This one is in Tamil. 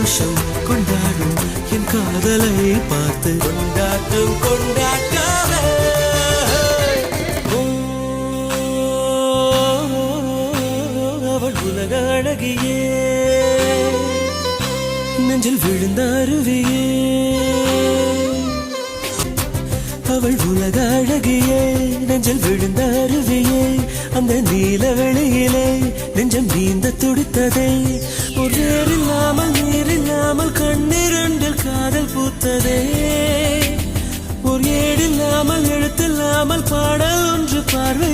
சந்தோஷம் கொண்டாடும் என் காதலை பார்த்து கொண்டாட்டம் கொண்டாட்டாலே. அவள் உலக அழகியே, நெஞ்சில் விழுந்த அருவியே. அவள் உலக அழகியே, நெஞ்சில் விழுந்த அருவியே. அந்த நீல வெளியிலே நெஞ்சம் நீந்த துடித்ததே. ஒரு இல்லாமல் நீரில்லாமல் கண்ணிரண்டில் காதல் பூத்ததே. ஒரு ஏடில்லாமல் எழுத்தில்லாமல் பாடல் ஒன்று பார்வை